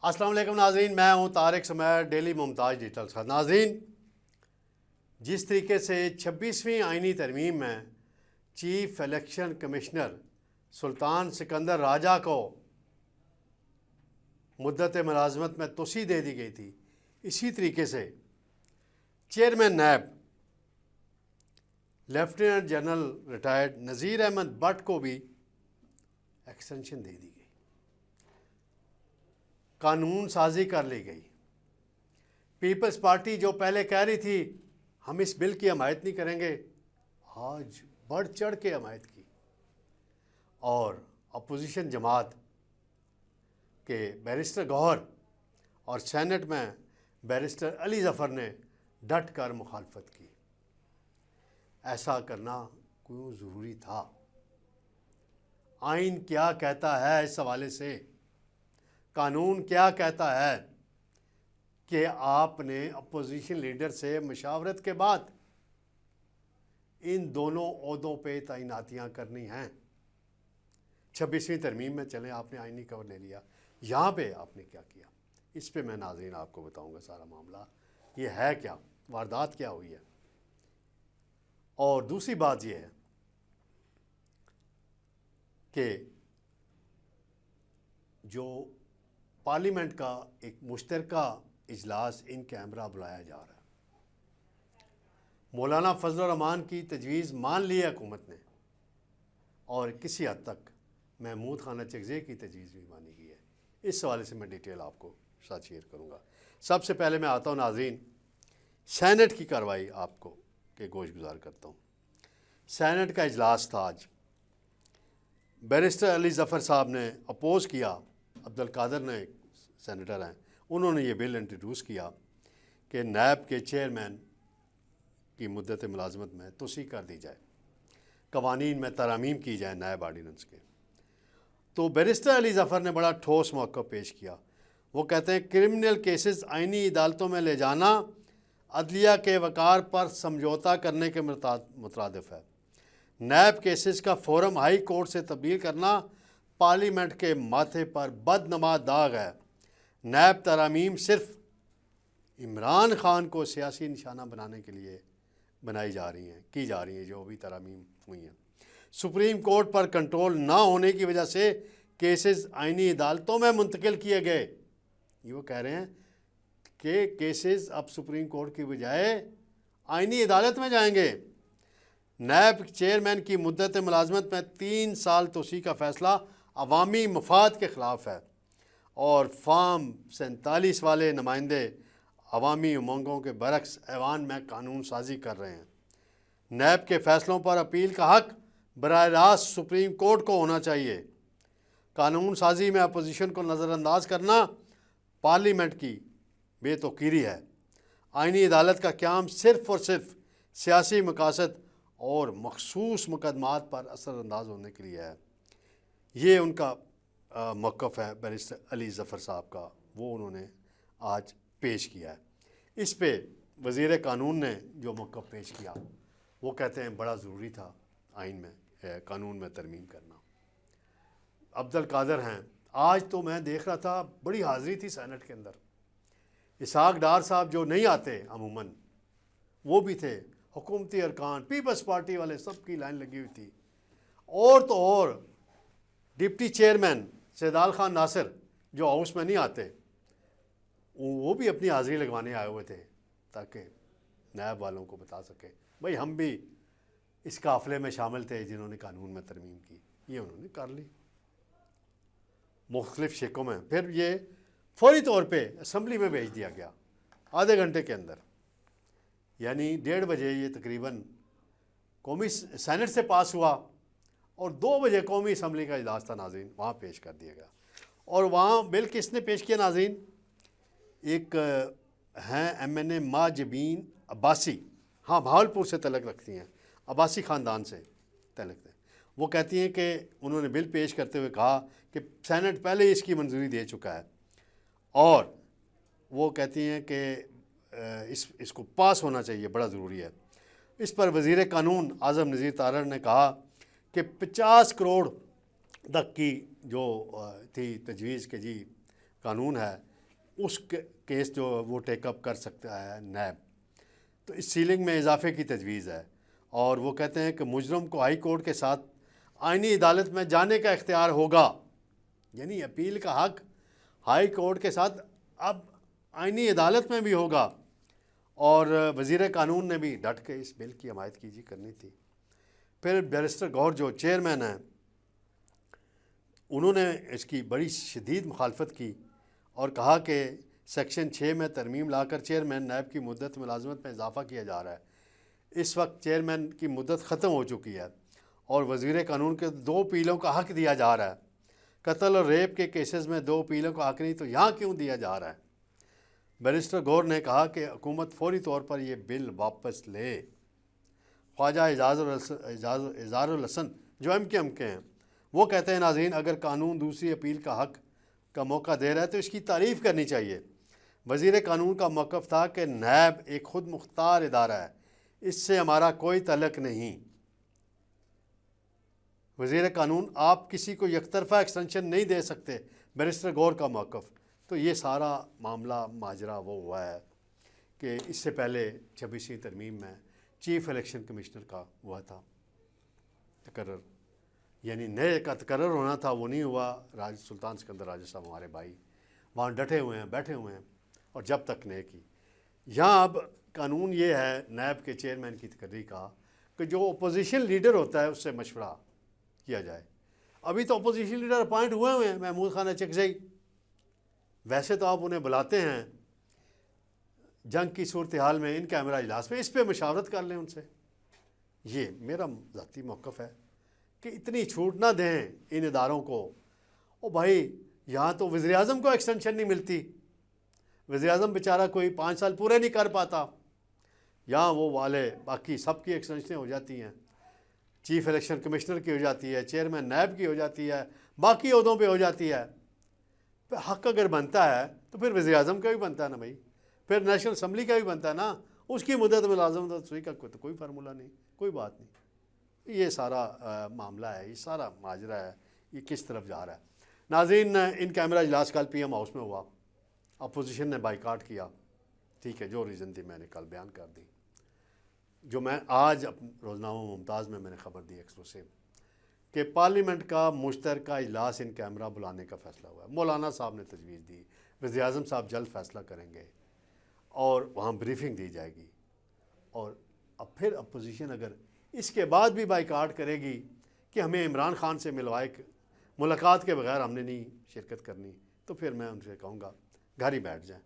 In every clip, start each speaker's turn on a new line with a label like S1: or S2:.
S1: अस्सलाम वालेकुम नाज़रीन, मैं हूं तारिक समैर, डेली मुमताज़ डिजिटल का। नाज़रीन, जिस तरीके से 26वीं आइनी तरमीम में चीफ इलेक्शन कमिश्नर सुल्तान सिकंदर राजा को मुद्दत मुलाजमत में तोसी दे दी गई थी, इसी तरीके से चेयरमैन नैब लेफ्टिनेंट जनरल रिटायर्ड नज़ीर अहमद भट्ट को भी एक्सटेंशन दे दी गई, कानून साजी कर ली गई। पीपल्स पार्टी जो पहले कह रही थी हम इस बिल की हमायत नहीं करेंगे, आज बढ़ चढ़ के हमायत की, और अपोजिशन जमात के बैरिस्टर गौहर और सेनेट में बैरिस्टर अली ज़फ़र ने डट कर मुखालफत की। ऐसा करना क्यों ज़रूरी था? आइन क्या कहता है इस हवाले से? कानून क्या कहता है कि आपने अपोजिशन लीडर से मशावरत के बाद इन दोनों ओहदों पे तैनातियाँ करनी हैं। 26वीं तरमीम में चलें, आपने आइनी कवर ले लिया, यहाँ पे आपने क्या किया? इस पे मैं नाज़रीन आपको बताऊंगा सारा मामला, ये है क्या, वारदात क्या हुई है। और दूसरी बात ये है कि जो पार्लियामेंट का एक मुश्तरका इजलास इन कैमरा बुलाया जा रहा है, मौलाना फजल रहमान की तजवीज़ मान ली है हुकूमत ने, और किसी हद तक महमूद खाना चकज़ई की तजवीज़ भी मानी गई है। इस हवाले से मैं डिटेल आपको साथ शेयर करूँगा। सबसे पहले मैं आता हूँ नाज़रीन सेनेट की कार्रवाई आपको के गोश गुजार करता हूँ। सेनेट का इजलास था आज, बैरिस्टर अली ज़फ़र साहब ने अपोज़ किया, अब्दुल कादर ने सेनेटर हैं, उन्होंने ये बिल इंट्रोड्यूस किया कि नैब के चेयरमैन की मुद्दत मुलाजमत में तोसी कर दी जाए, कवानीन में तरामीम की जाए नैब आर्डीनेंस के। तो बैरिस्टर अली ज़फ़र ने बड़ा ठोस मौक़िफ़ पेश किया। वो कहते हैं क्रिमिनल केसेस आइनी अदालतों में ले जाना अदलिया के वक़ार पर समझौता करने के मुतरादिफ है। नैब केसेस का फोरम हाई कोर्ट से तब्दील करना पार्लियामेंट के माथे पर बदनमा दाग है। नैब तरामीम सिर्फ इमरान खान को सियासी निशाना बनाने के लिए बनाई जा रही हैं, की जा रही हैं, जो भी तरामीम हुई हैं। सुप्रीम कोर्ट पर कंट्रोल ना होने की वजह से केसेस आइनी अदालतों में मुंतकिल किए गए। ये वो कह रहे हैं कि केसेस अब सुप्रीम कोर्ट की बजाय आइनी अदालत में जाएंगे। नैब चेयरमैन की मुद्दत मुलाजमत में 3 साल तोसी का फ़ैसला अवामी मफाद के ख़िलाफ़ है, और फार्म 47 वाले नुमाइंदे अवामी उमंगों के बरक्स ऐवान में कानून साजी कर रहे हैं। नैब के फ़ैसलों पर अपील का हक़ बराह रास्त सुप्रीम कोर्ट को होना चाहिए। कानून साजी में अपोजिशन को नज़रअंदाज करना पार्लियामेंट की बेतौकीरी है। आइनी अदालत का क़याम सिर्फ़ और सिर्फ सियासी मकासद और मखसूस मुकदमात पर असरअंदाज होने के लिए है। ये उनका मौक़िफ़ है बैरिस्टर अली ज़फ़र साहब का, वो उन्होंने आज पेश किया है। इस पे वज़ीर कानून ने जो मौक़िफ़ पेश किया, वो कहते हैं बड़ा ज़रूरी था आइन में कानून में तरमीम करना। अब्दुल कादर हैं, आज तो मैं देख रहा था बड़ी हाज़िरी थी सेनेट के अंदर। इसहाक डार साहब जो नहीं आते अमूमन, वो भी थे, हुकूमती अरकान, पीपल्स पार्टी वाले, सब की लाइन लगी हुई थी। और तो और डिप्टी चेयरमैन सैदाल खान नासिर जो हाउस में नहीं आते, वो भी अपनी हाज़िरी लगवाने आए हुए थे ताकि नैब वालों को बता सके भाई हम भी इस काफ़िले में शामिल थे जिन्होंने कानून में तरमीम की। ये उन्होंने कर ली मुख्तलिफ़ शिकों में। फिर ये फौरी तौर पे असम्बली में भेज दिया गया आधे घंटे के अंदर, यानी 1:30 बजे ये तकरीबन कौमी सेनेट से पास हुआ, और 2 बजे कौमी असम्बली का इजलास था नाज़रीन, वहाँ पेश कर दिया गया। और वहाँ बिल किसने पेश किया नाज़रीन? एक हैं MNA माजबीन अब्बासी, हाँ भावलपुर से तलक रखती हैं, अब्बासी ख़ानदान से तलक है। वो कहती हैं कि उन्होंने बिल पेश करते हुए कहा कि सेनेट पहले ही इसकी मंजूरी दे चुका है, और वो कहती हैं कि इसको पास होना चाहिए, बड़ा ज़रूरी है। इस पर वज़ीर कानून आज़म नज़ीर तारड़ ने कहा कि 50 करोड़ तक की जो थी तजवीज़ के जी कानून है اس کیس جو وہ ٹیک اپ کر سکتا ہے نیب. تو اس سیلنگ میں اضافے کی تجویز ہے، اور وہ کہتے ہیں کہ مجرم کو ہائی کورٹ کے ساتھ آئینی عدالت میں جانے کا اختیار ہوگا. یعنی اپیل کا حق ہائی کورٹ کے ساتھ اب آئینی عدالت میں بھی ہوگا. اور وزیر قانون نے بھی ڈٹ کے اس بل کی حمایت کرنی تھی. پھر بیرسٹر گور جو چیئرمین ہیں، انہوں نے اس کی بڑی شدید مخالفت کی اور کہا کہ سیکشن 6 میں ترمیم لا کر چیئرمین نیب کی مدت ملازمت میں اضافہ کیا جا رہا ہے. اس وقت چیئرمین کی مدت ختم ہو چکی ہے اور وزیر قانون کے 2 اپیلوں کا حق دیا جا رہا ہے. قتل اور ریپ کے کیسز میں 2 اپیلوں کا حق نہیں تو یہاں کیوں دیا جا رہا ہے؟ بیرسٹر گور نے کہا کہ حکومت فوری طور پر یہ بل واپس لے. خواجہ اعزار الحسن جو ایم کے ہیں، وہ کہتے ہیں ناظرین اگر قانون دوسری اپیل کا حق کا موقع دے رہا ہے تو اس کی تعریف کرنی چاہیے. وزیر قانون کا موقف تھا کہ نیب ایک خود مختار ادارہ ہے، اس سے ہمارا کوئی تعلق نہیں. وزیر قانون آپ کسی کو یک طرفہ ایکسٹینشن نہیں دے سکتے، بیرسٹر گور کا موقف. تو یہ سارا معاملہ ماجرا وہ ہوا ہے کہ اس سے پہلے 26ویں ترمیم میں چیف الیکشن کمشنر کا ہوا تھا تقرر، یعنی نئے کا تقرر ہونا تھا، وہ نہیں ہوا. سلطان سکندر راجہ صاحب ہمارے بھائی وہاں ڈٹے ہوئے ہیں، بیٹھے ہوئے ہیں، اور جب تک نئے کی. یہاں اب قانون یہ ہے نیب کے چیئرمین کی تقرری کا کہ جو اپوزیشن لیڈر ہوتا ہے اس سے مشورہ کیا جائے. ابھی تو اپوزیشن لیڈر اپوائنٹ ہوئے ہیں محمود خان اچکزئی، ویسے تو آپ انہیں بلاتے ہیں جنگ کی صورتحال میں ان کیمرہ اجلاس میں، اس پہ مشاورت کر لیں ان سے. یہ میرا ذاتی موقف ہے کہ اتنی چھوٹ نہ دیں ان اداروں کو. او بھائی یہاں تو وزیر اعظم کو ایکسٹینشن نہیں ملتی، وزیر اعظم بیچارہ کوئی 5 سال پورے نہیں کر پاتا. یہاں وہ والے باقی سب کی ایکسٹینشنیں ہو جاتی ہیں، چیف الیکشن کمشنر کی ہو جاتی ہے، چیئرمین نیب کی ہو جاتی ہے، باقی عہدوں پہ ہو جاتی ہے. حق اگر بنتا ہے تو پھر وزیر اعظم کا بھی بنتا ہے نا بھائی، پھر نیشنل اسمبلی کا بھی بنتا ہے نا، اس کی مدت ملازمت کا تو کوئی فارمولہ نہیں، کوئی بات نہیں. یہ سارا معاملہ ہے، یہ سارا ماجرا ہے، یہ کس طرف جا رہا ہے. ناظرین ان کیمرہ اجلاس کل پی ایم ہاؤس میں ہوا، اپوزیشن نے بائیکاٹ کیا، ٹھیک ہے، جو ریزن تھی میں نے کل بیان کر دی. جو میں آج روزنامہ ممتاز میں نے خبر دی ایکسکلوسیو کہ پارلیمنٹ کا مشترکہ اجلاس ان کیمرہ بلانے کا فیصلہ ہوا ہے. مولانا صاحب نے تجویز دی، وزیر اعظم صاحب جلد فیصلہ کریں گے اور وہاں بریفنگ دی جائے گی. اور اب پھر اپوزیشن اگر اس کے بعد بھی بائیکاٹ کرے گی کہ ہمیں عمران خان سے ملوائے، ملاقات کے بغیر ہم نے نہیں شرکت کرنی، تو پھر میں ان سے کہوں گا گھر ہی بیٹھ جائیں،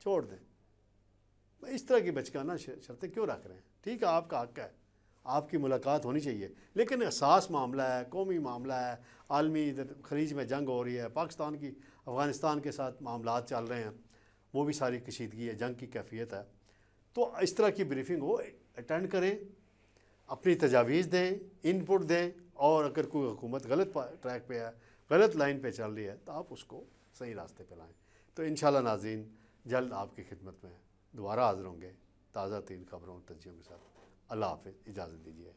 S1: چھوڑ دیں. اس طرح کی بچگانہ شرطیں کیوں رکھ رہے ہیں؟ ٹھیک ہے آپ کا حق ہے، آپ کی ملاقات ہونی چاہیے، لیکن حساس معاملہ ہے، قومی معاملہ ہے، عالمی ادھر خلیج میں جنگ ہو رہی ہے، پاکستان کی افغانستان کے ساتھ معاملات چل رہے ہیں، وہ بھی ساری کشیدگی ہے، جنگ کی کیفیت ہے. تو اس طرح کی بریفنگ وہ اٹینڈ کریں، اپنی تجاویز دیں، ان پٹ دیں، اور اگر کوئی حکومت غلط ٹریک پہ ہے، غلط لائن پہ چل رہی ہے، تو آپ اس کو صحیح راستے پہ لائیں. تو انشاءاللہ ناظرین جلد آپ کی خدمت میں دوبارہ حاضر ہوں گے تازہ ترین خبروں اور تجزیوں کے ساتھ. اللہ حافظ، اجازت دیجیے.